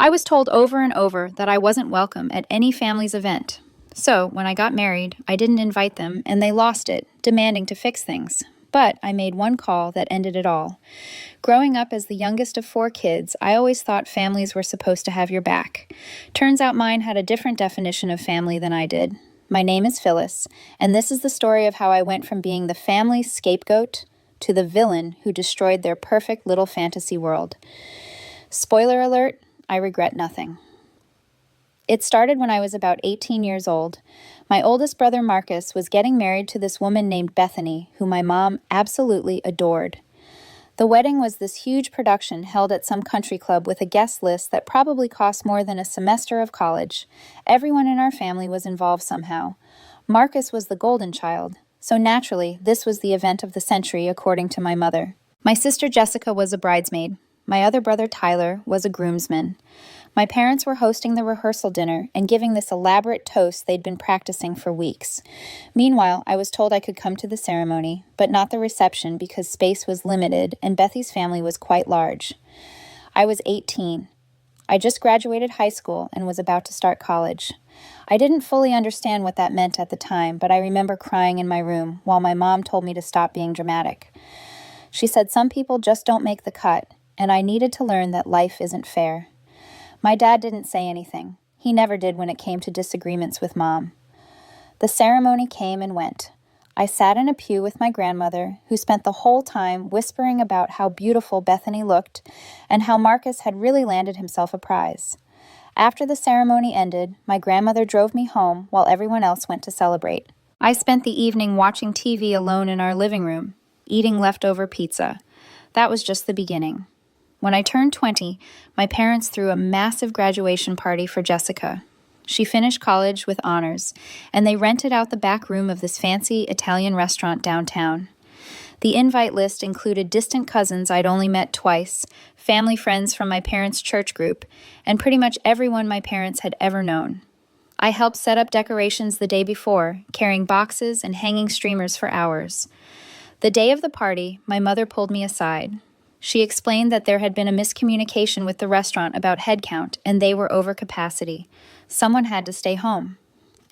I was told over and over that I wasn't welcome at any family's event. So, when I got married, I didn't invite them, and they lost it, demanding to fix things. But I made one call that ended it all. Growing up as the youngest of 4 kids, I always thought families were supposed to have your back. Turns out mine had a different definition of family than I did. My name is Phyllis, and this is the story of how I went from being the family's scapegoat to the villain who destroyed their perfect little fantasy world. Spoiler alert, I regret nothing. It started when I was about 18 years old. My oldest brother Marcus was getting married to this woman named Bethany, who my mom absolutely adored. The wedding was this huge production held at some country club with a guest list that probably cost more than a semester of college. Everyone in our family was involved somehow. Marcus was the golden child, so naturally, this was the event of the century according to my mother. My sister Jessica was a bridesmaid. My other brother Tyler was a groomsman. My parents were hosting the rehearsal dinner and giving this elaborate toast they'd been practicing for weeks. Meanwhile, I was told I could come to the ceremony, but not the reception because space was limited and Bethy's family was quite large. I was 18. I just graduated high school and was about to start college. I didn't fully understand what that meant at the time, but I remember crying in my room while my mom told me to stop being dramatic. She said some people just don't make the cut, and I needed to learn that life isn't fair. My dad didn't say anything. He never did when it came to disagreements with Mom. The ceremony came and went. I sat in a pew with my grandmother, who spent the whole time whispering about how beautiful Bethany looked and how Marcus had really landed himself a prize. After the ceremony ended, my grandmother drove me home while everyone else went to celebrate. I spent the evening watching TV alone in our living room, eating leftover pizza. That was just the beginning. When I turned 20, my parents threw a massive graduation party for Jessica. She finished college with honors, and they rented out the back room of this fancy Italian restaurant downtown. The invite list included distant cousins I'd only met twice, family friends from my parents' church group, and pretty much everyone my parents had ever known. I helped set up decorations the day before, carrying boxes and hanging streamers for hours. The day of the party, my mother pulled me aside. She explained that there had been a miscommunication with the restaurant about headcount, and they were over capacity. Someone had to stay home.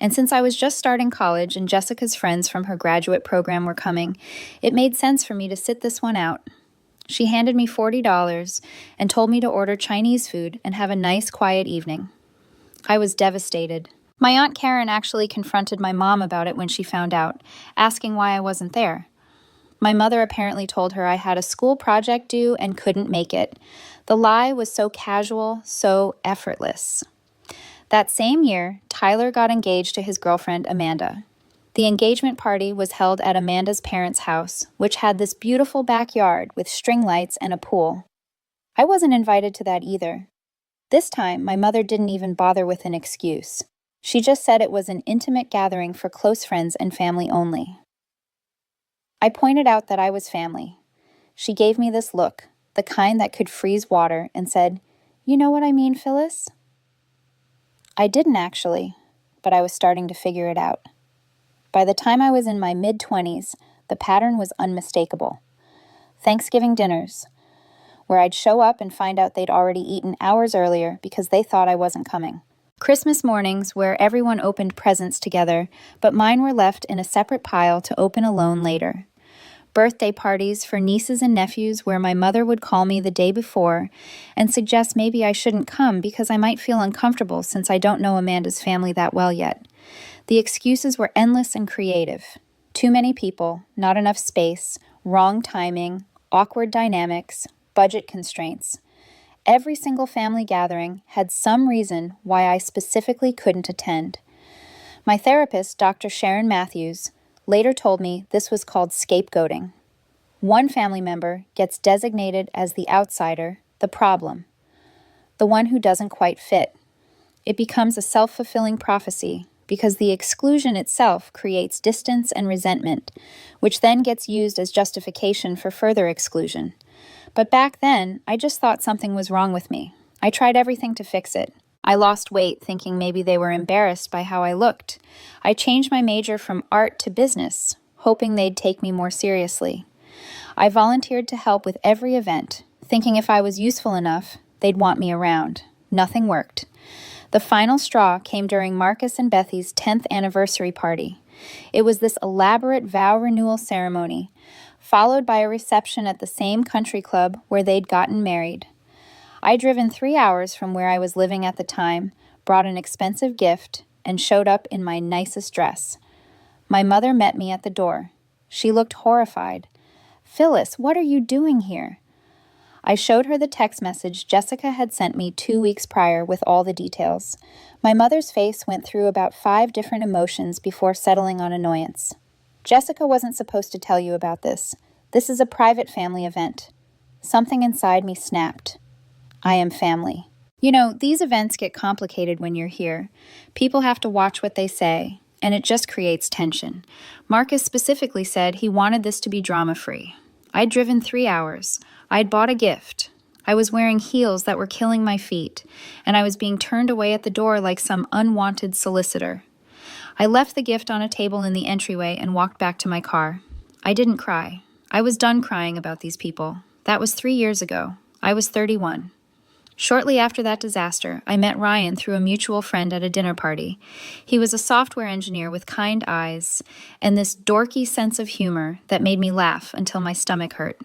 And since I was just starting college and Jessica's friends from her graduate program were coming, it made sense for me to sit this one out. She handed me $40 and told me to order Chinese food and have a nice, quiet evening. I was devastated. My Aunt Karen actually confronted my mom about it when she found out, asking why I wasn't there. My mother apparently told her I had a school project due and couldn't make it. The lie was so casual, so effortless. That same year, Tyler got engaged to his girlfriend, Amanda. The engagement party was held at Amanda's parents' house, which had this beautiful backyard with string lights and a pool. I wasn't invited to that either. This time, my mother didn't even bother with an excuse. She just said it was an intimate gathering for close friends and family only. I pointed out that I was family. She gave me this look, the kind that could freeze water, and said, "You know what I mean, Phyllis?" I didn't actually, but I was starting to figure it out. By the time I was in my mid-20s, the pattern was unmistakable. Thanksgiving dinners, where I'd show up and find out they'd already eaten hours earlier because they thought I wasn't coming. Christmas mornings where everyone opened presents together, but mine were left in a separate pile to open alone later. Birthday parties for nieces and nephews where my mother would call me the day before and suggest maybe I shouldn't come because I might feel uncomfortable since I don't know Amanda's family that well yet. The excuses were endless and creative. Too many people, not enough space, wrong timing, awkward dynamics, budget constraints. Every single family gathering had some reason why I specifically couldn't attend. My therapist, Dr. Sharon Matthews, later told me this was called scapegoating. One family member gets designated as the outsider, the problem, the one who doesn't quite fit. It becomes a self-fulfilling prophecy because the exclusion itself creates distance and resentment, which then gets used as justification for further exclusion. But back then, I just thought something was wrong with me. I tried everything to fix it. I lost weight thinking maybe they were embarrassed by how I looked. I changed my major from art to business, hoping they'd take me more seriously. I volunteered to help with every event, thinking if I was useful enough, they'd want me around. Nothing worked. The final straw came during Marcus and Bethy's 10th anniversary party. It was this elaborate vow renewal ceremony, followed by a reception at the same country club where they'd gotten married. I'd driven 3 hours from where I was living at the time, brought an expensive gift, and showed up in my nicest dress. My mother met me at the door. She looked horrified. "Phyllis, what are you doing here?" I showed her the text message Jessica had sent me 2 weeks prior with all the details. My mother's face went through about 5 different emotions before settling on annoyance. "Jessica wasn't supposed to tell you about this. This is a private family event." Something inside me snapped. I am family. You know, these events get complicated when you're here. People have to watch what they say, and it just creates tension. Marcus specifically said he wanted this to be drama-free. I'd driven 3 hours. I'd bought a gift. I was wearing heels that were killing my feet, and I was being turned away at the door like some unwanted solicitor. I left the gift on a table in the entryway and walked back to my car. I didn't cry. I was done crying about these people. That was 3 years ago. I was 31. Shortly after that disaster, I met Ryan through a mutual friend at a dinner party. He was a software engineer with kind eyes and this dorky sense of humor that made me laugh until my stomach hurt.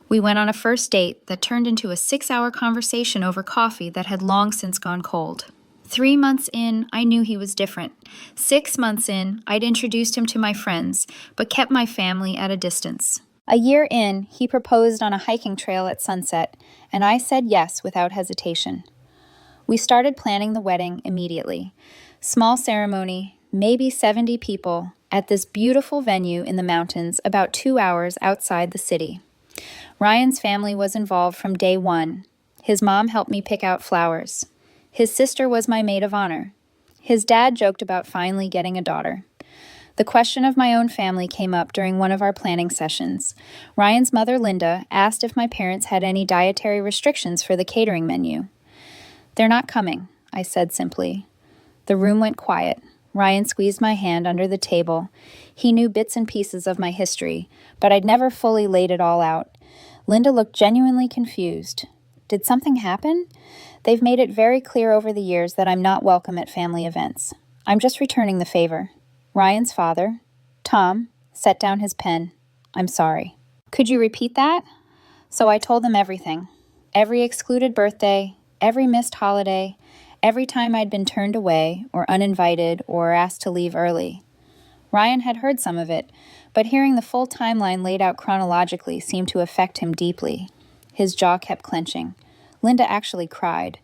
We went on a first date that turned into a 6-hour conversation over coffee that had long since gone cold. 3 months in, I knew he was different. 6 months in, I'd introduced him to my friends, but kept my family at a distance. A year in, he proposed on a hiking trail at sunset, and I said yes without hesitation. We started planning the wedding immediately. Small ceremony, maybe 70 people, at this beautiful venue in the mountains about 2 hours outside the city. Ryan's family was involved from day one. His mom helped me pick out flowers. His sister was my maid of honor. His dad joked about finally getting a daughter. The question of my own family came up during one of our planning sessions. Ryan's mother, Linda, asked if my parents had any dietary restrictions for the catering menu. "They're not coming," I said simply. The room went quiet. Ryan squeezed my hand under the table. He knew bits and pieces of my history, but I'd never fully laid it all out. Linda looked genuinely confused. Did something happen? They've made it very clear over the years that I'm not welcome at family events. I'm just returning the favor. Ryan's father, Tom, set down his pen. "I'm sorry." "Could you repeat that?" So I told them everything. Every excluded birthday, every missed holiday, every time I'd been turned away or uninvited or asked to leave early. Ryan had heard some of it, but hearing the full timeline laid out chronologically seemed to affect him deeply. His jaw kept clenching. Linda actually cried.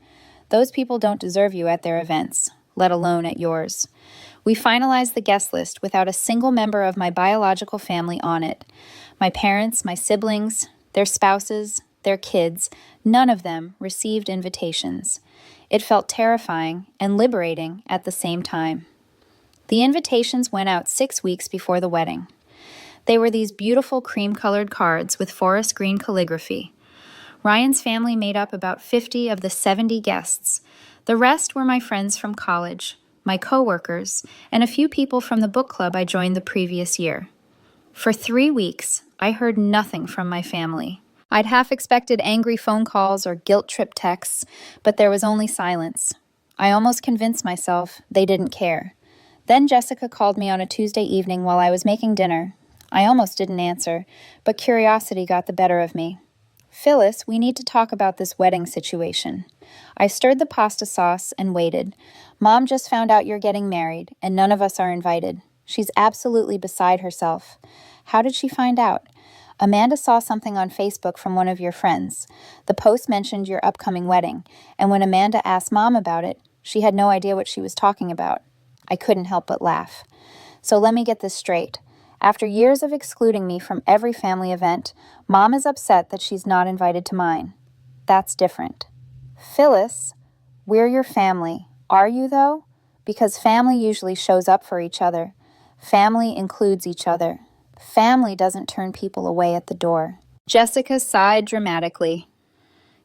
Those people don't deserve you at their events, let alone at yours. We finalized the guest list without a single member of my biological family on it. My parents, my siblings, their spouses, their kids, none of them received invitations. It felt terrifying and liberating at the same time. The invitations went out 6 weeks before the wedding. They were these beautiful cream-colored cards with forest green calligraphy. Ryan's family made up about 50 of the 70 guests. The rest were my friends from college, my coworkers, and a few people from the book club I joined the previous year. For 3 weeks, I heard nothing from my family. I'd half expected angry phone calls or guilt-trip texts, but there was only silence. I almost convinced myself they didn't care. Then Jessica called me on a Tuesday evening while I was making dinner. I almost didn't answer, but curiosity got the better of me. "Phyllis, we need to talk about this wedding situation." I stirred the pasta sauce and waited. "Mom just found out you're getting married, and none of us are invited. She's absolutely beside herself." "How did she find out?" "Amanda saw something on Facebook from one of your friends. The post mentioned your upcoming wedding, and when Amanda asked Mom about it, she had no idea what she was talking about." I couldn't help but laugh. "So let me get this straight. After years of excluding me from every family event, Mom is upset that she's not invited to mine. That's different." "Phyllis, we're your family. Are you, though? Because family usually shows up for each other. Family includes each other. Family doesn't turn people away at the door." Jessica sighed dramatically.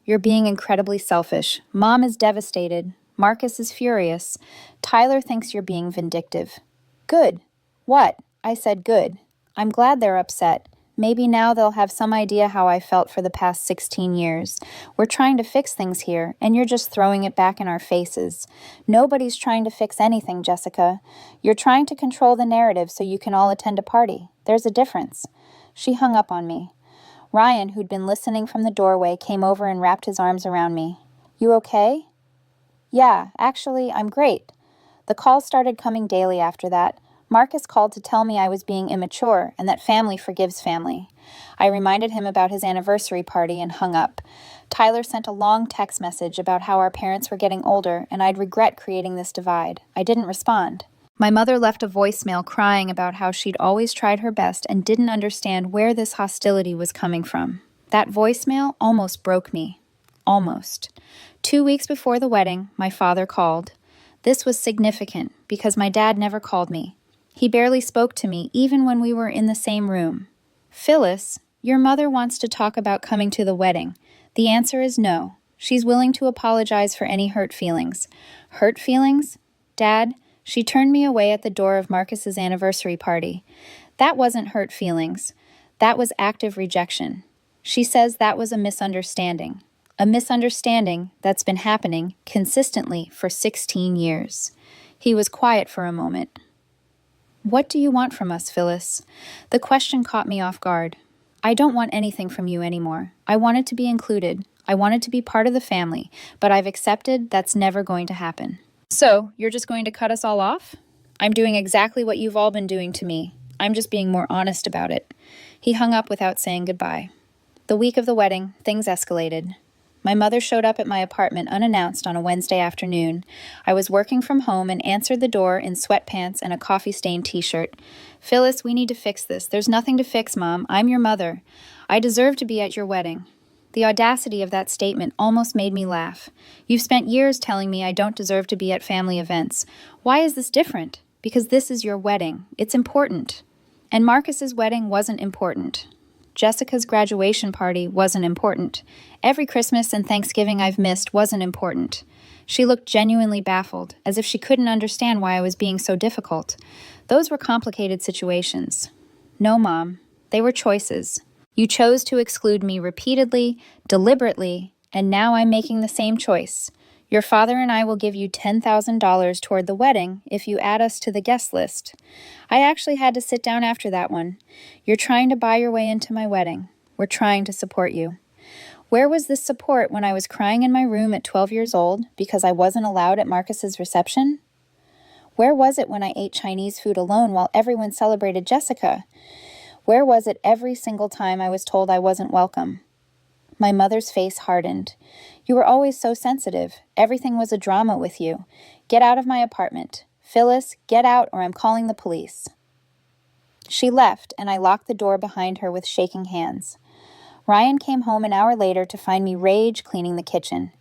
"You're being incredibly selfish. Mom is devastated. Marcus is furious. Tyler thinks you're being vindictive." "Good. What?" I said good. "I'm glad they're upset. Maybe now they'll have some idea how I felt for the past 16 years. We're trying to fix things here, and you're just throwing it back in our faces. Nobody's trying to fix anything, Jessica. You're trying to control the narrative so you can all attend a party. There's a difference." She hung up on me. Ryan, who'd been listening from the doorway, came over and wrapped his arms around me. "You okay?" "Yeah, actually, I'm great." The calls started coming daily after that. Marcus called to tell me I was being immature and that family forgives family. I reminded him about his anniversary party and hung up. Tyler sent a long text message about how our parents were getting older and I'd regret creating this divide. I didn't respond. My mother left a voicemail crying about how she'd always tried her best and didn't understand where this hostility was coming from. That voicemail almost broke me. Almost. 2 weeks before the wedding, my father called. This was significant because my dad never called me. He barely spoke to me, even when we were in the same room. "Phyllis, your mother wants to talk about coming to the wedding. The answer is no. She's willing to apologize for any hurt feelings." Hurt feelings? Dad, she turned me away at the door of Marcus's anniversary party. That wasn't hurt feelings. That was active rejection. She says that was a misunderstanding. A misunderstanding that's been happening consistently for 16 years. He was quiet for a moment. "What do you want from us, Phyllis?" The question caught me off guard. "I don't want anything from you anymore. I wanted to be included. I wanted to be part of the family, but I've accepted that's never going to happen." "So, you're just going to cut us all off?" "I'm doing exactly what you've all been doing to me. I'm just being more honest about it." He hung up without saying goodbye. The week of the wedding, things escalated. My mother showed up at my apartment unannounced on a Wednesday afternoon. I was working from home and answered the door in sweatpants and a coffee-stained t-shirt. "Phyllis, we need to fix this. There's nothing to fix, Mom. I'm your mother. I deserve to be at your wedding." The audacity of that statement almost made me laugh. "You've spent years telling me I don't deserve to be at family events. Why is this different? Because this is your wedding. It's important." And Marcus's wedding wasn't important. Jessica's graduation party wasn't important. Every Christmas and Thanksgiving I've missed wasn't important. She looked genuinely baffled, as if she couldn't understand why I was being so difficult. Those were complicated situations. "No, Mom. They were choices. You chose to exclude me repeatedly, deliberately, and now I'm making the same choice. Your father and I will give you $10,000 toward the wedding if you add us to the guest list." I actually had to sit down after that one. "You're trying to buy your way into my wedding. We're trying to support you." Where was this support when I was crying in my room at 12 years old because I wasn't allowed at Marcus's reception? Where was it when I ate Chinese food alone while everyone celebrated Jessica? Where was it every single time I was told I wasn't welcome? My mother's face hardened. "You were always so sensitive. Everything was a drama with you. Get out of my apartment. Phyllis, get out or I'm calling the police." She left, and I locked the door behind her with shaking hands. Ryan came home an hour later to find me rage cleaning the kitchen.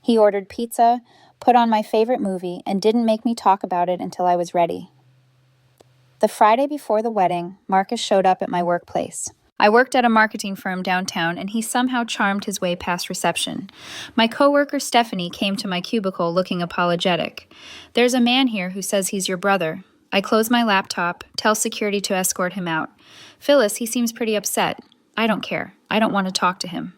He ordered pizza, put on my favorite movie, and didn't make me talk about it until I was ready. The Friday before the wedding, Marcus showed up at my workplace. I worked at a marketing firm downtown, and he somehow charmed his way past reception. My coworker Stephanie came to my cubicle looking apologetic. "There's a man here who says he's your brother." I close my laptop, tell security to escort him out. "Phyllis, he seems pretty upset." "I don't care. I don't want to talk to him."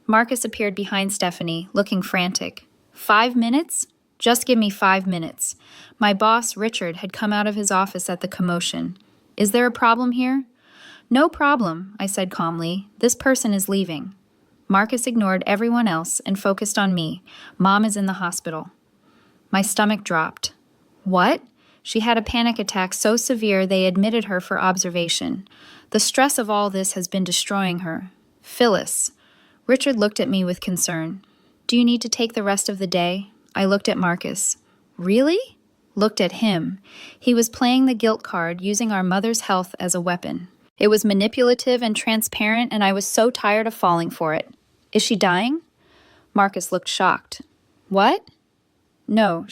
Marcus appeared behind Stephanie, looking frantic. 5 minutes? Just give me 5 minutes. My boss, Richard, had come out of his office at the commotion. "Is there a problem here?" "No problem," I said calmly. "This person is leaving." Marcus ignored everyone else and focused on me. "Mom is in the hospital." My stomach dropped. "What?" She had a panic attack so severe they admitted her for observation. The stress of all this has been destroying her. "Phyllis." Richard looked at me with concern. "Do you need to take the rest of the day?" I looked at Marcus. "Really?" Looked at him. He was playing the guilt card, using our mother's health as a weapon. It was manipulative and transparent, and I was so tired of falling for it. "Is she dying?" Marcus looked shocked. "What?" "No,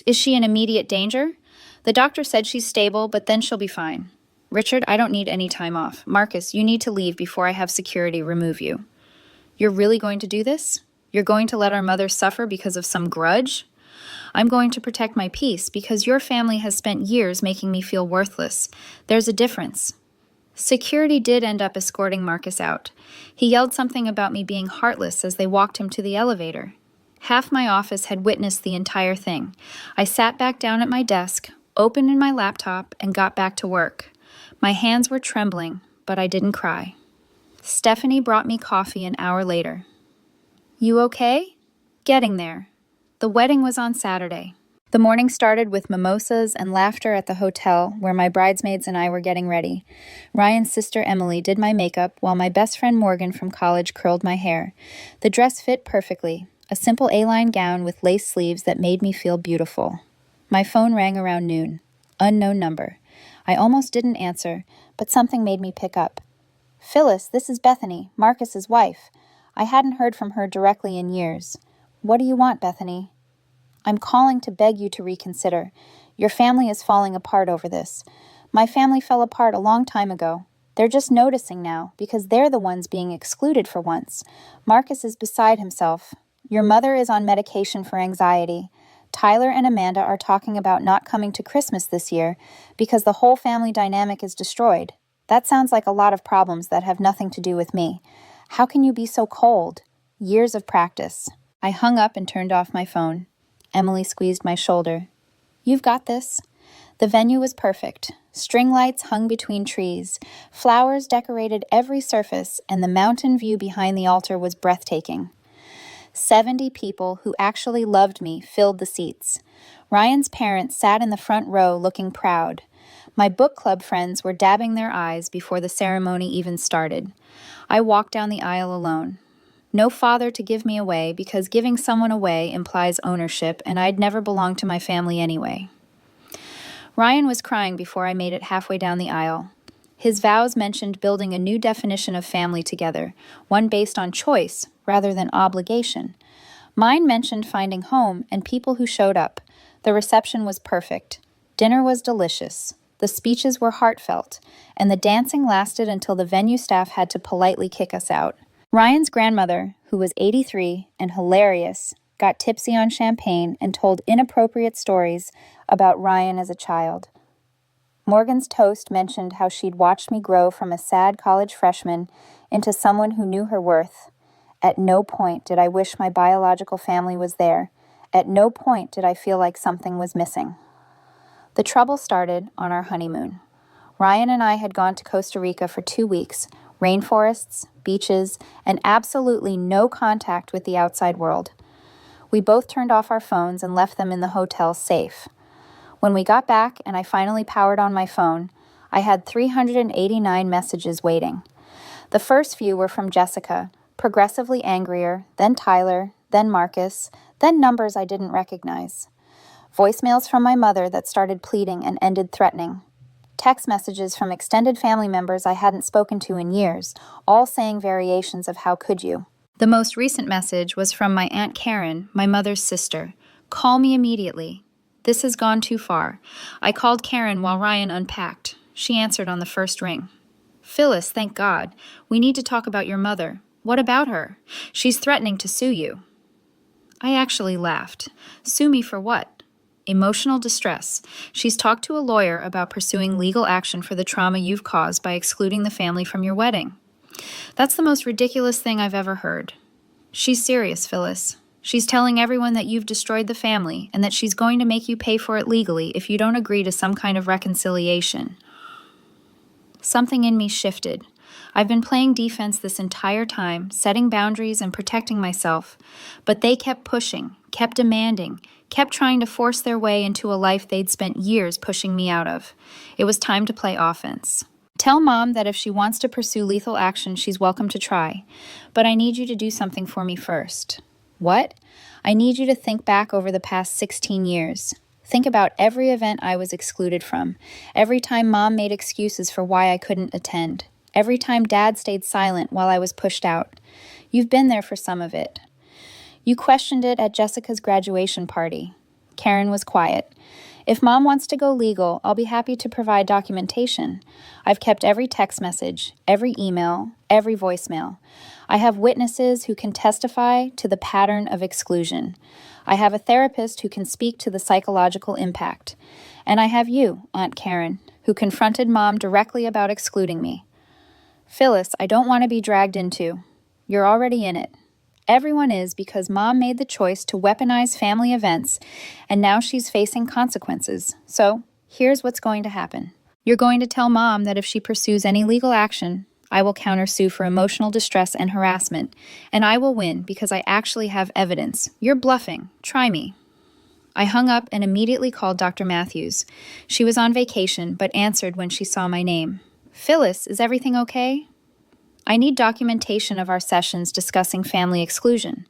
Is she in immediate danger?" "The doctor said she's stable, but then she'll be fine." "Richard, I don't need any time off. Marcus, you need to leave before I have security remove you." "You're really going to do this? You're going to let our mother suffer because of some grudge?" "I'm going to protect my peace because your family has spent years making me feel worthless. There's a difference." Security did end up escorting Marcus out. He yelled something about me being heartless as they walked him to the elevator. Half my office had witnessed the entire thing. I sat back down at my desk, opened in my laptop, and got back to work. My hands were trembling, but I didn't cry. Stephanie brought me coffee an hour later. "You okay?" "Getting there." The wedding was on Saturday. The morning started with mimosas and laughter at the hotel where my bridesmaids and I were getting ready. Ryan's sister Emily did my makeup while my best friend Morgan from college curled my hair. The dress fit perfectly, a simple A-line gown with lace sleeves that made me feel beautiful. My phone rang around noon. Unknown number. I almost didn't answer, but something made me pick up. "Phyllis, this is Bethany, Marcus's wife. I hadn't heard from her directly in years. What do you want, Bethany?" "I'm calling to beg you to reconsider. Your family is falling apart over this. My family fell apart a long time ago. They're just noticing now, because they're the ones being excluded for once. Marcus is beside himself. Your mother is on medication for anxiety. Tyler and Amanda are talking about not coming to Christmas this year because the whole family dynamic is destroyed. That sounds like a lot of problems that have nothing to do with me. How can you be so cold? Years of practice." I hung up and turned off my phone. Emily squeezed my shoulder. "You've got this." The venue was perfect. String lights hung between trees. Flowers decorated every surface, and the mountain view behind the altar was breathtaking. 70 people who actually loved me filled the seats. Ryan's parents sat in the front row looking proud. My book club friends were dabbing their eyes before the ceremony even started. I walked down the aisle alone. No father to give me away because giving someone away implies ownership, and I'd never belonged to my family anyway. Ryan was crying before I made it halfway down the aisle. His vows mentioned building a new definition of family together, one based on choice rather than obligation. Mine mentioned finding home and people who showed up. The reception was perfect. Dinner was delicious. The speeches were heartfelt, and the dancing lasted until the venue staff had to politely kick us out. Ryan's grandmother, who was 83 and hilarious, got tipsy on champagne and told inappropriate stories about Ryan as a child. Morgan's toast mentioned how she'd watched me grow from a sad college freshman into someone who knew her worth. At no point did I wish my biological family was there. At no point did I feel like something was missing. The trouble started on our honeymoon. Ryan and I had gone to Costa Rica for 2 weeks, rainforests, beaches, and absolutely no contact with the outside world. We both turned off our phones and left them in the hotel safe. When we got back and I finally powered on my phone, I had 389 messages waiting. The first few were from Jessica, progressively angrier, then Tyler, then Marcus, then numbers I didn't recognize. Voicemails from my mother that started pleading and ended threatening. Text messages from extended family members I hadn't spoken to in years, all saying variations of "how could you." The most recent message was from my Aunt Karen, my mother's sister. "Call me immediately. This has gone too far." I called Karen while Ryan unpacked. She answered on the first ring. "Phyllis, thank God. We need to talk about your mother. What about her? She's threatening to sue you." I actually laughed. Sue me for what? Emotional distress. She's talked to a lawyer about pursuing legal action for the trauma you've caused by excluding the family from your wedding. That's the most ridiculous thing I've ever heard. She's serious, Phyllis. She's telling everyone that you've destroyed the family and that she's going to make you pay for it legally if you don't agree to some kind of reconciliation. Something in me shifted. I've been playing defense this entire time, setting boundaries and protecting myself, but they kept pushing, kept demanding, kept trying to force their way into a life they'd spent years pushing me out of. It was time to play offense. Tell Mom that if she wants to pursue lethal action, she's welcome to try. But I need you to do something for me first. What? I need you to think back over the past 16 years. Think about every event I was excluded from, every time Mom made excuses for why I couldn't attend, every time Dad stayed silent while I was pushed out. You've been there for some of it. You questioned it at Jessica's graduation party. Karen was quiet. If Mom wants to go legal, I'll be happy to provide documentation. I've kept every text message, every email, every voicemail. I have witnesses who can testify to the pattern of exclusion. I have a therapist who can speak to the psychological impact. And I have you, Aunt Karen, who confronted Mom directly about excluding me. Phyllis, I don't want to be dragged into. You're already in it. Everyone is, because Mom made the choice to weaponize family events, and now she's facing consequences. So, here's what's going to happen. You're going to tell Mom that if she pursues any legal action, I will countersue for emotional distress and harassment, and I will win because I actually have evidence. You're bluffing. Try me. I hung up and immediately called Dr. Matthews. She was on vacation, but answered when she saw my name. Phyllis, is everything okay? I need documentation of our sessions discussing family exclusion.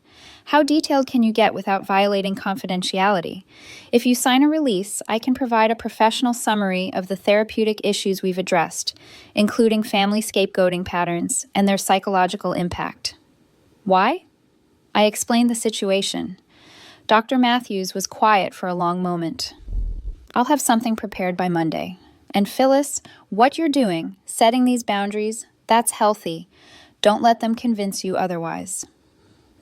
How detailed can you get without violating confidentiality? If you sign a release, I can provide a professional summary of the therapeutic issues we've addressed, including family scapegoating patterns and their psychological impact. Why? I explained the situation. Dr. Matthews was quiet for a long moment. I'll have something prepared by Monday. And Phyllis, what you're doing, setting these boundaries, that's healthy. Don't let them convince you otherwise.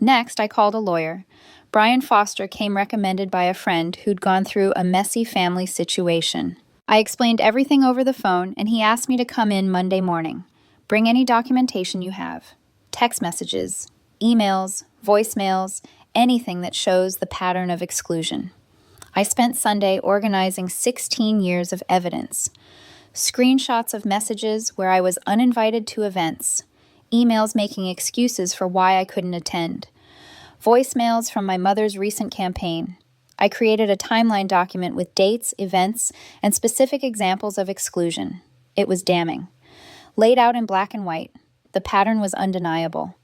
Next, I called a lawyer. Brian Foster came recommended by a friend who'd gone through a messy family situation. I explained everything over the phone, and he asked me to come in Monday morning. Bring any documentation you have. Text messages, emails, voicemails, anything that shows the pattern of exclusion. I spent Sunday organizing 16 years of evidence. Screenshots of messages where I was uninvited to events, emails making excuses for why I couldn't attend, voicemails from my mother's recent campaign. I created a timeline document with dates, events, and specific examples of exclusion. It was damning. Laid out in black and white, the pattern was undeniable.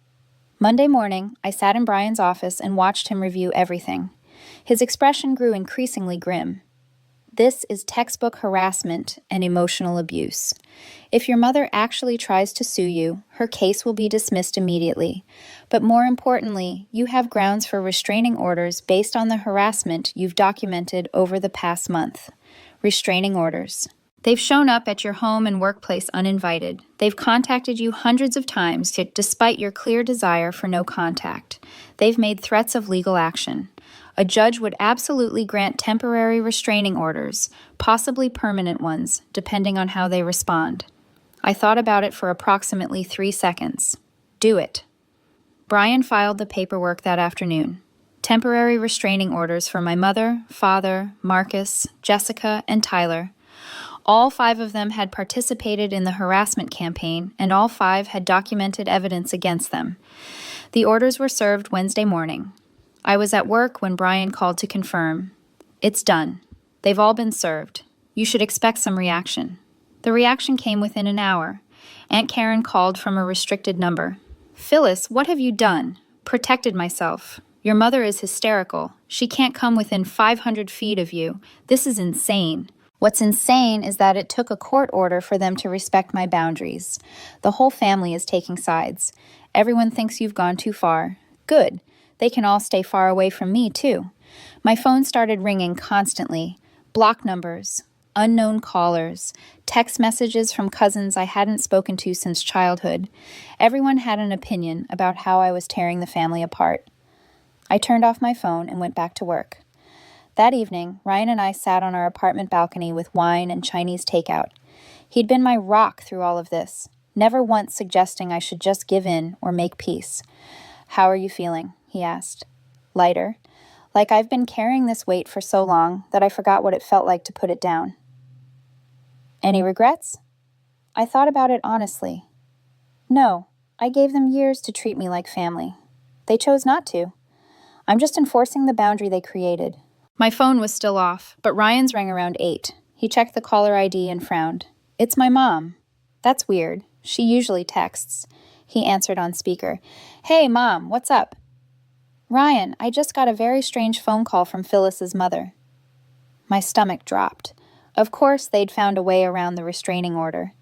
Monday morning, I sat in Brian's office and watched him review everything. His expression grew increasingly grim. This is textbook harassment and emotional abuse. If your mother actually tries to sue you, her case will be dismissed immediately. But more importantly, you have grounds for restraining orders based on the harassment you've documented over the past month. Restraining orders. They've shown up at your home and workplace uninvited. They've contacted you hundreds of times despite your clear desire for no contact. They've made threats of legal action. A judge would absolutely grant temporary restraining orders, possibly permanent ones, depending on how they respond. I thought about it for approximately 3 seconds. Do it. Brian filed the paperwork that afternoon. Temporary restraining orders for my mother, father, Marcus, Jessica, and Tyler. All 5 of them had participated in the harassment campaign, and all 5 had documented evidence against them. The orders were served Wednesday morning. I was at work when Brian called to confirm. It's done. They've all been served. You should expect some reaction. The reaction came within an hour. Aunt Karen called from a restricted number. Phyllis, what have you done? Protected myself. Your mother is hysterical. She can't come within 500 feet of you. This is insane. What's insane is that it took a court order for them to respect my boundaries. The whole family is taking sides. Everyone thinks you've gone too far. Good. They can all stay far away from me, too. My phone started ringing constantly. Block numbers, unknown callers, text messages from cousins I hadn't spoken to since childhood. Everyone had an opinion about how I was tearing the family apart. I turned off my phone and went back to work. That evening, Ryan and I sat on our apartment balcony with wine and Chinese takeout. He'd been my rock through all of this, never once suggesting I should just give in or make peace. How are you feeling? He asked. Lighter. Like I've been carrying this weight for so long that I forgot what it felt like to put it down. Any regrets? I thought about it honestly. No, I gave them years to treat me like family. They chose not to. I'm just enforcing the boundary they created. My phone was still off, but Ryan's rang around 8. He checked the caller ID and frowned. It's my mom. That's weird. She usually texts. He answered on speaker. Hey, Mom, what's up? Ryan, I just got a very strange phone call from Phyllis's mother. My stomach dropped. Of course, they'd found a way around the restraining order.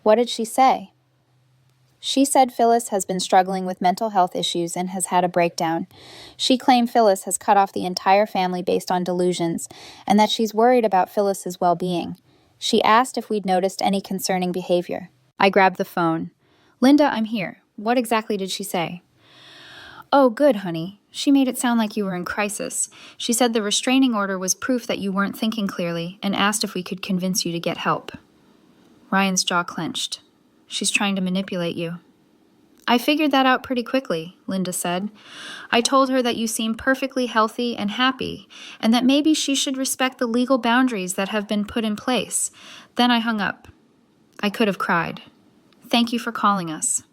What did she say? She said Phyllis has been struggling with mental health issues and has had a breakdown. She claimed Phyllis has cut off the entire family based on delusions, and that she's worried about Phyllis's well-being. She asked if we'd noticed any concerning behavior. I grabbed the phone. Linda, I'm here. What exactly did she say? Oh, good, honey. She made it sound like you were in crisis. She said the restraining order was proof that you weren't thinking clearly and asked if we could convince you to get help. Ryan's jaw clenched. She's trying to manipulate you. I figured that out pretty quickly, Linda said. I told her that you seem perfectly healthy and happy, and that maybe she should respect the legal boundaries that have been put in place. Then I hung up. I could have cried. Thank you for calling us.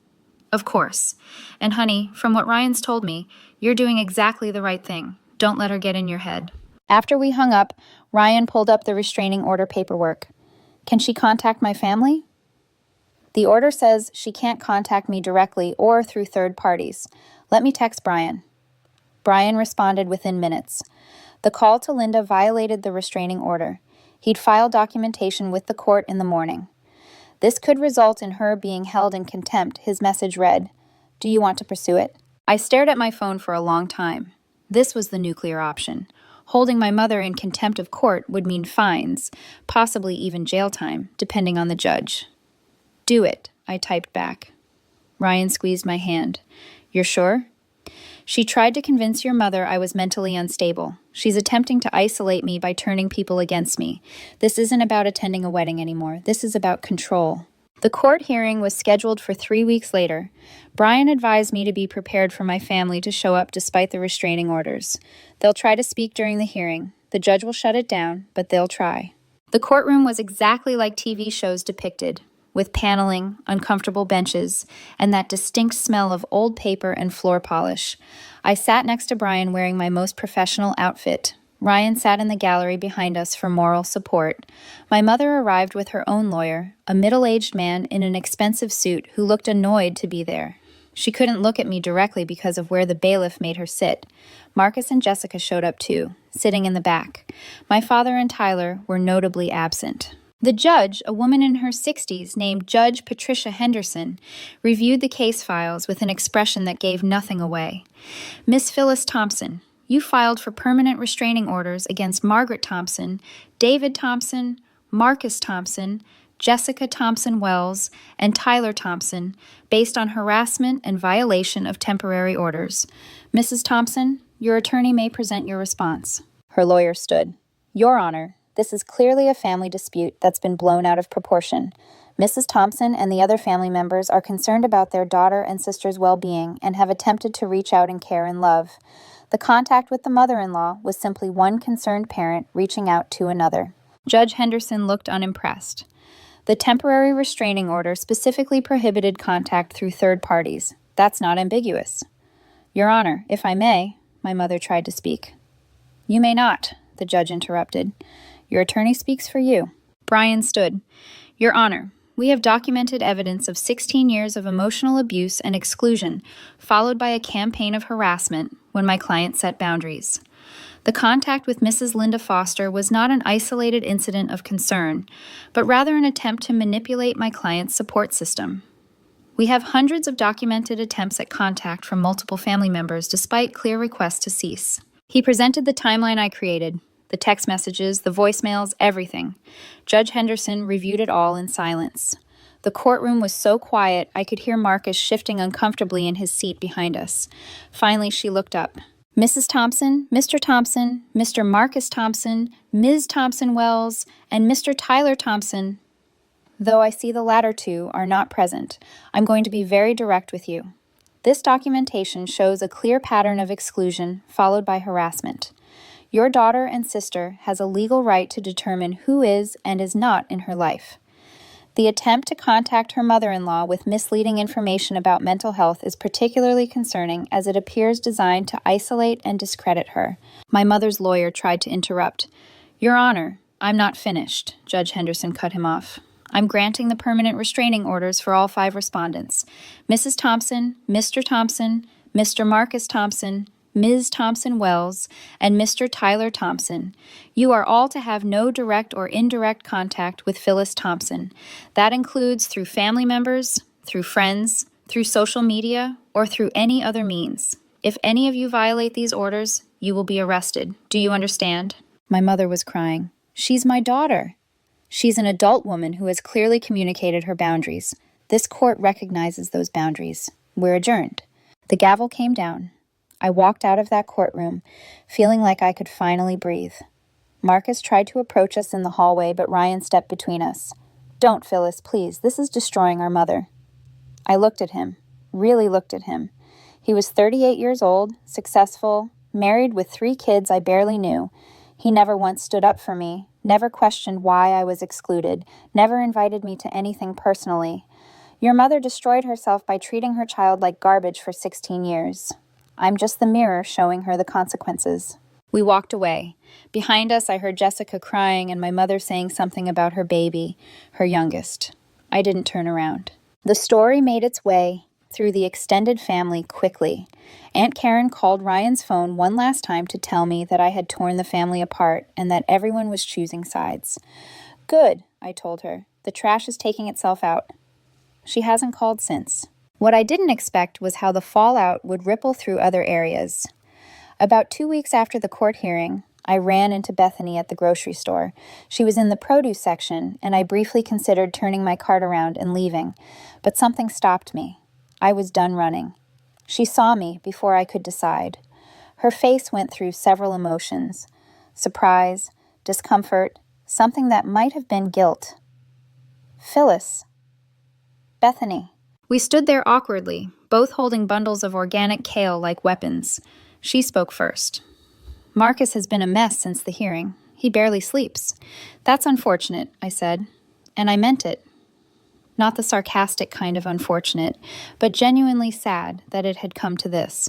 Of course. And honey, from what Ryan's told me, you're doing exactly the right thing. Don't let her get in your head. After we hung up, Ryan pulled up the restraining order paperwork. Can she contact my family? The order says she can't contact me directly or through third parties. Let me text Brian. Brian responded within minutes. The call to Linda violated the restraining order. He'd filed documentation with the court in the morning. This could result in her being held in contempt, his message read. Do you want to pursue it? I stared at my phone for a long time. This was the nuclear option. Holding my mother in contempt of court would mean fines, possibly even jail time, depending on the judge. Do it, I typed back. Ryan squeezed my hand. You're sure? She tried to convince your mother I was mentally unstable. She's attempting to isolate me by turning people against me. This isn't about attending a wedding anymore. This is about control. The court hearing was scheduled for 3 weeks later. Brian advised me to be prepared for my family to show up despite the restraining orders. They'll try to speak during the hearing. The judge will shut it down, but they'll try. The courtroom was exactly like TV shows depicted, with paneling, uncomfortable benches, and that distinct smell of old paper and floor polish. I sat next to Brian wearing my most professional outfit. Ryan sat in the gallery behind us for moral support. My mother arrived with her own lawyer, a middle-aged man in an expensive suit who looked annoyed to be there. She couldn't look at me directly because of where the bailiff made her sit. Marcus and Jessica showed up too, sitting in the back. My father and Tyler were notably absent. The judge, a woman in her 60s named Judge Patricia Henderson, reviewed the case files with an expression that gave nothing away. Miss Phyllis Thompson, you filed for permanent restraining orders against Margaret Thompson, David Thompson, Marcus Thompson, Jessica Thompson-Wells, and Tyler Thompson based on harassment and violation of temporary orders. Mrs. Thompson, your attorney may present your response. Her lawyer stood. Your Honor, this is clearly a family dispute that's been blown out of proportion. Mrs. Thompson and the other family members are concerned about their daughter and sister's well-being and have attempted to reach out and care and love. The contact with the mother-in-law was simply one concerned parent reaching out to another. Judge Henderson looked unimpressed. The temporary restraining order specifically prohibited contact through third parties. That's not ambiguous. Your Honor, if I may, my mother tried to speak. You may not, the judge interrupted. Your attorney speaks for you. Brian stood. Your Honor, we have documented evidence of 16 years of emotional abuse and exclusion, followed by a campaign of harassment when my client set boundaries. The contact with Mrs. Linda Foster was not an isolated incident of concern, but rather an attempt to manipulate my client's support system. We have hundreds of documented attempts at contact from multiple family members despite clear requests to cease. He presented the timeline I created. The text messages, the voicemails, everything. Judge Henderson reviewed it all in silence. The courtroom was so quiet I could hear Marcus shifting uncomfortably in his seat behind us. Finally, she looked up. Mrs. Thompson, Mr. Marcus Thompson, Ms. Thompson-Wells, and Mr. Tyler Thompson, though I see the latter two are not present, I'm going to be very direct with you. This documentation shows a clear pattern of exclusion followed by harassment. Your daughter and sister has a legal right to determine who is and is not in her life. The attempt to contact her mother-in-law with misleading information about mental health is particularly concerning as it appears designed to isolate and discredit her. My mother's lawyer tried to interrupt. Your Honor, I'm not finished, Judge Henderson cut him off. I'm granting the permanent restraining orders for all 5 respondents. Mrs. Thompson, Mr. Marcus Thompson, Ms. Thompson-Wells, and Mr. Tyler Thompson. You are all to have no direct or indirect contact with Phyllis Thompson. That includes through family members, through friends, through social media, or through any other means. If any of you violate these orders, you will be arrested. Do you understand? My mother was crying. She's my daughter. She's an adult woman who has clearly communicated her boundaries. This court recognizes those boundaries. We're adjourned. The gavel came down. I walked out of that courtroom, feeling like I could finally breathe. Marcus tried to approach us in the hallway, but Ryan stepped between us. Don't, Phyllis, please. This is destroying our mother. I looked at him, really looked at him. He was 38 years old, successful, married with 3 kids I barely knew. He never once stood up for me, never questioned why I was excluded, never invited me to anything personally. Your mother destroyed herself by treating her child like garbage for 16 years. I'm just the mirror showing her the consequences. We walked away. Behind us, I heard Jessica crying and my mother saying something about her baby, her youngest. I didn't turn around. The story made its way through the extended family quickly. Aunt Karen called Ryan's phone one last time to tell me that I had torn the family apart and that everyone was choosing sides. Good, I told her. The trash is taking itself out. She hasn't called since. What I didn't expect was how the fallout would ripple through other areas. About 2 weeks after the court hearing, I ran into Bethany at the grocery store. She was in the produce section, and I briefly considered turning my cart around and leaving, but something stopped me. I was done running. She saw me before I could decide. Her face went through several emotions: surprise, discomfort, something that might have been guilt. Phyllis. Bethany. We stood there awkwardly, both holding bundles of organic kale like weapons. She spoke first. Marcus has been a mess since the hearing. He barely sleeps. That's unfortunate, I said. And I meant it. Not the sarcastic kind of unfortunate, but genuinely sad that it had come to this.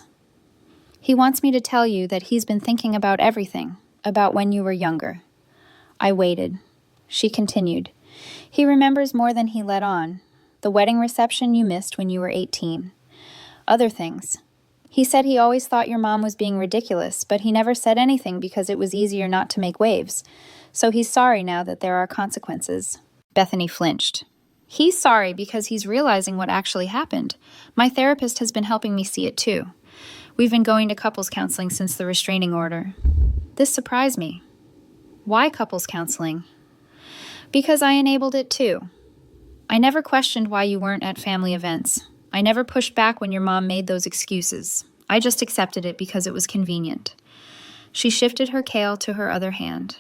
He wants me to tell you that he's been thinking about everything, about when you were younger. I waited. She continued. He remembers more than he let on. The wedding reception you missed when you were 18. Other things. He said he always thought your mom was being ridiculous, but he never said anything because it was easier not to make waves. So he's sorry now that there are consequences. Bethany flinched. He's sorry because he's realizing what actually happened. My therapist has been helping me see it too. We've been going to couples counseling since the restraining order. This surprised me. Why couples counseling? Because I enabled it too. I never questioned why you weren't at family events. I never pushed back when your mom made those excuses. I just accepted it because it was convenient. She shifted her kale to her other hand.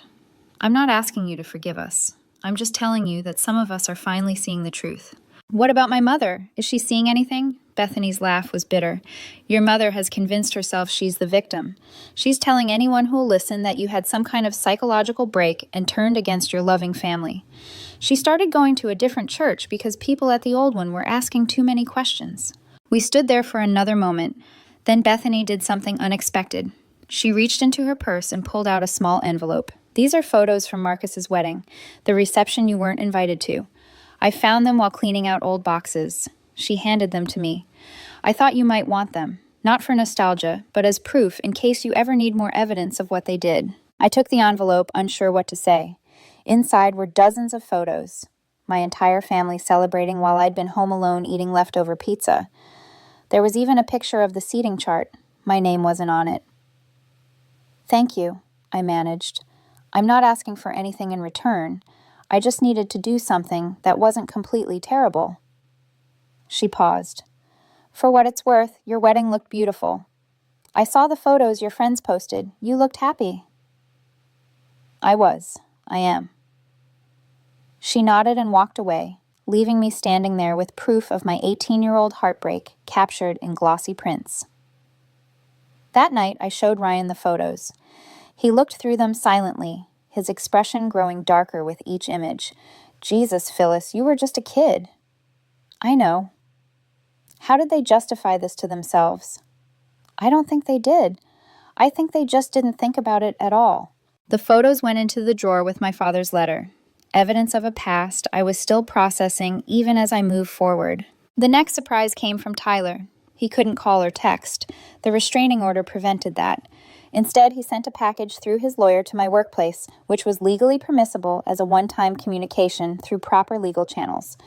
I'm not asking you to forgive us. I'm just telling you that some of us are finally seeing the truth. What about my mother? Is she seeing anything? Bethany's laugh was bitter. Your mother has convinced herself she's the victim. She's telling anyone who'll listen that you had some kind of psychological break and turned against your loving family. She started going to a different church because people at the old one were asking too many questions. We stood there for another moment. Then Bethany did something unexpected. She reached into her purse and pulled out a small envelope. These are photos from Marcus's wedding, the reception you weren't invited to. I found them while cleaning out old boxes. She handed them to me. I thought you might want them, not for nostalgia, but as proof in case you ever need more evidence of what they did. I took the envelope, unsure what to say. Inside were dozens of photos. My entire family celebrating while I'd been home alone eating leftover pizza. There was even a picture of the seating chart. My name wasn't on it. Thank you, I managed. I'm not asking for anything in return. I just needed to do something that wasn't completely terrible. She paused. For what it's worth, your wedding looked beautiful. I saw the photos your friends posted. You looked happy. I am. She nodded and walked away, leaving me standing there with proof of my 18-year-old heartbreak captured in glossy prints. That night, I showed Ryan the photos. He looked through them silently, his expression growing darker with each image. Jesus, Phyllis, you were just a kid. I know. How did they justify this to themselves? I don't think they did. I think they just didn't think about it at all. The photos went into the drawer with my father's letter. Evidence of a past I was still processing even as I moved forward. The next surprise came from Tyler. He couldn't call or text. The restraining order prevented that. Instead, he sent a package through his lawyer to my workplace, which was legally permissible as a one-time communication through proper legal channels.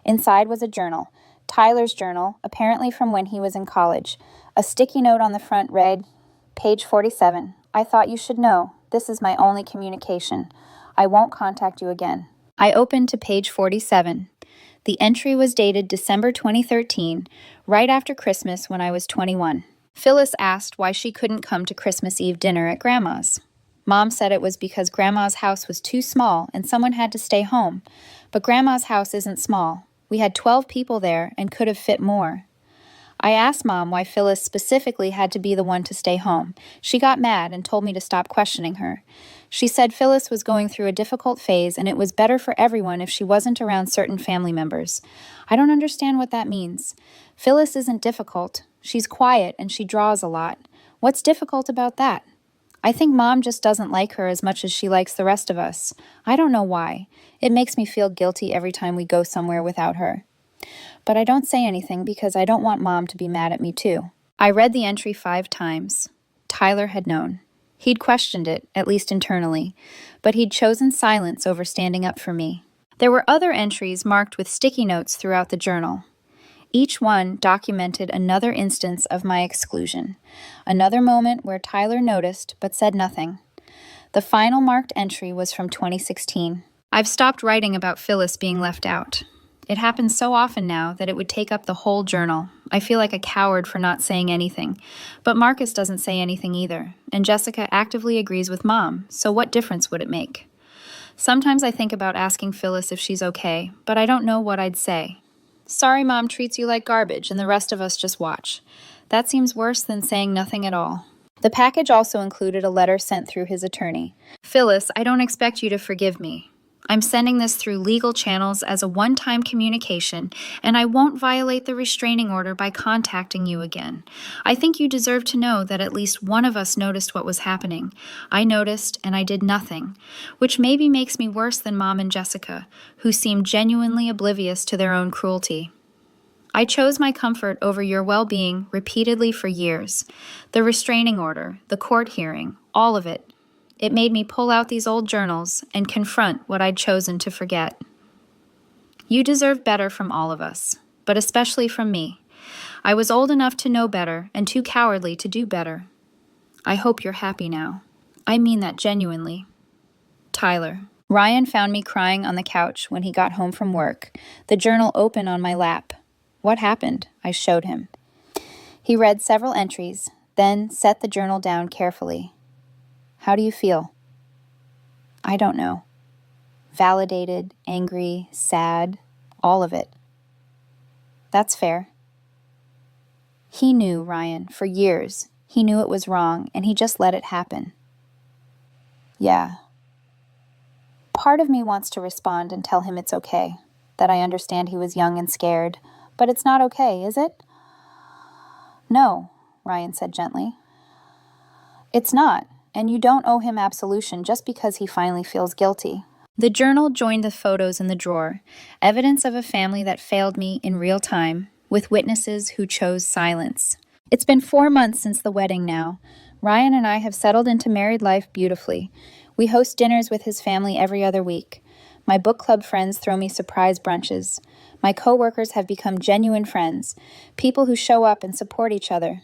Inside was a journal. Tyler's journal, apparently from when he was in college. A sticky note on the front read, Page 47. I thought you should know. This is my only communication. I won't contact you again. I opened to page 47. The entry was dated December 2013, right after Christmas when I was 21. Phyllis asked why she couldn't come to Christmas Eve dinner at Grandma's. Mom said it was because Grandma's house was too small and someone had to stay home, But Grandma's house isn't small. We had 12 people there and could have fit more. I asked Mom why Phyllis specifically had to be the one to stay home. She got mad and told me to stop questioning her. She said Phyllis was going through a difficult phase and it was better for everyone if she wasn't around certain family members. I don't understand what that means. Phyllis isn't difficult. She's quiet and she draws a lot. What's difficult about that? I think Mom just doesn't like her as much as she likes the rest of us. I don't know why. It makes me feel guilty every time we go somewhere without her. But I don't say anything because I don't want Mom to be mad at me too. I read the entry 5 times. Tyler had known. He'd questioned it, at least internally, but he'd chosen silence over standing up for me. There were other entries marked with sticky notes throughout the journal. Each one documented another instance of my exclusion, another moment where Tyler noticed but said nothing. The final marked entry was from 2016. I've stopped writing about Phyllis being left out. It happens so often now that it would take up the whole journal. I feel like a coward for not saying anything. But Marcus doesn't say anything either, and Jessica actively agrees with Mom, so what difference would it make? Sometimes I think about asking Phyllis if she's okay, but I don't know what I'd say. Sorry Mom treats you like garbage and the rest of us just watch. That seems worse than saying nothing at all. The package also included a letter sent through his attorney. Phyllis, I don't expect you to forgive me. I'm sending this through legal channels as a one-time communication, and I won't violate the restraining order by contacting you again. I think you deserve to know that at least one of us noticed what was happening. I noticed, and I did nothing, which maybe makes me worse than Mom and Jessica, who seemed genuinely oblivious to their own cruelty. I chose my comfort over your well-being repeatedly for years. The restraining order, the court hearing, all of it. It made me pull out these old journals and confront what I'd chosen to forget. You deserve better from all of us, but especially from me. I was old enough to know better and too cowardly to do better. I hope you're happy now. I mean that genuinely. Tyler. Ryan found me crying on the couch when he got home from work, the journal open on my lap. What happened? I showed him. He read several entries, then set the journal down carefully. How do you feel? I don't know. Validated, angry, sad, all of it. That's fair. He knew, Ryan, for years. He knew it was wrong, and he just let it happen. Yeah. Part of me wants to respond and tell him it's okay, that I understand he was young and scared, but it's not okay, is it? No, Ryan said gently. It's not. And you don't owe him absolution just because he finally feels guilty. The journal joined the photos in the drawer, evidence of a family that failed me in real time, with witnesses who chose silence. It's been 4 months since the wedding now. Ryan and I have settled into married life beautifully. We host dinners with his family every other week. My book club friends throw me surprise brunches. My coworkers have become genuine friends, people who show up and support each other.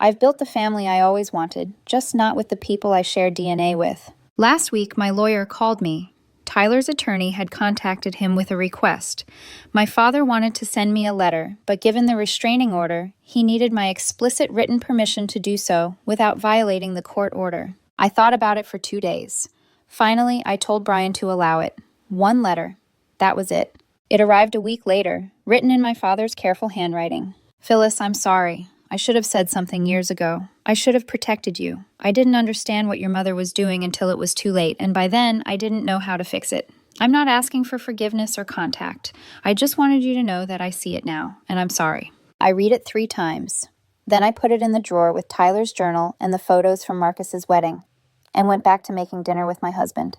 I've built the family I always wanted, just not with the people I share DNA with. Last week, my lawyer called me. Tyler's attorney had contacted him with a request. My father wanted to send me a letter, but given the restraining order, he needed my explicit written permission to do so without violating the court order. I thought about it for 2 days. Finally, I told Brian to allow it. 1 letter. That was it. It arrived a week later, written in my father's careful handwriting. Phyllis, I'm sorry. I should have said something years ago. I should have protected you. I didn't understand what your mother was doing until it was too late, and by then, I didn't know how to fix it. I'm not asking for forgiveness or contact. I just wanted you to know that I see it now, and I'm sorry. I read it 3 times. Then I put it in the drawer with Tyler's journal and the photos from Marcus's wedding, and went back to making dinner with my husband.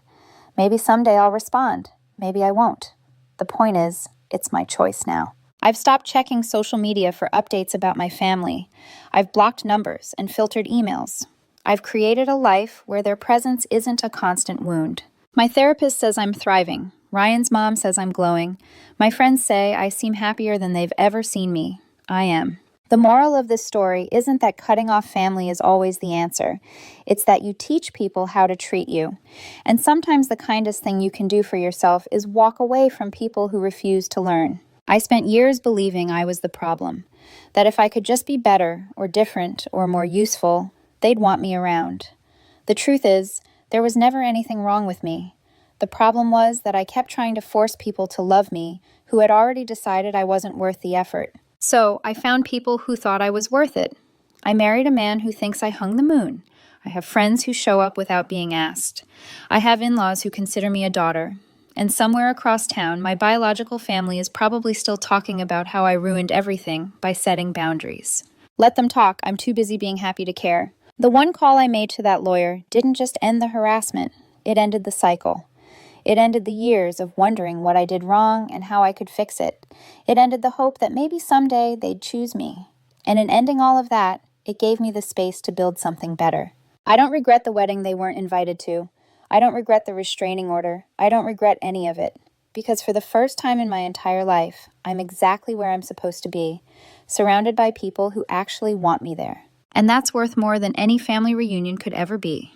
Maybe someday I'll respond. Maybe I won't. The point is, it's my choice now. I've stopped checking social media for updates about my family. I've blocked numbers and filtered emails. I've created a life where their presence isn't a constant wound. My therapist says I'm thriving. Ryan's mom says I'm glowing. My friends say I seem happier than they've ever seen me. I am. The moral of this story isn't that cutting off family is always the answer. It's that you teach people how to treat you. And sometimes the kindest thing you can do for yourself is walk away from people who refuse to learn. I spent years believing I was the problem, that if I could just be better or different or more useful, they'd want me around. The truth is, there was never anything wrong with me. The problem was that I kept trying to force people to love me who had already decided I wasn't worth the effort. So I found people who thought I was worth it. I married a man who thinks I hung the moon. I have friends who show up without being asked. I have in-laws who consider me a daughter. And somewhere across town, my biological family is probably still talking about how I ruined everything by setting boundaries. Let them talk. I'm too busy being happy to care. The one call I made to that lawyer didn't just end the harassment. It ended the cycle. It ended the years of wondering what I did wrong and how I could fix it. It ended the hope that maybe someday they'd choose me. And in ending all of that, it gave me the space to build something better. I don't regret the wedding they weren't invited to. I don't regret the restraining order. I don't regret any of it. Because for the first time in my entire life, I'm exactly where I'm supposed to be, surrounded by people who actually want me there. And that's worth more than any family reunion could ever be.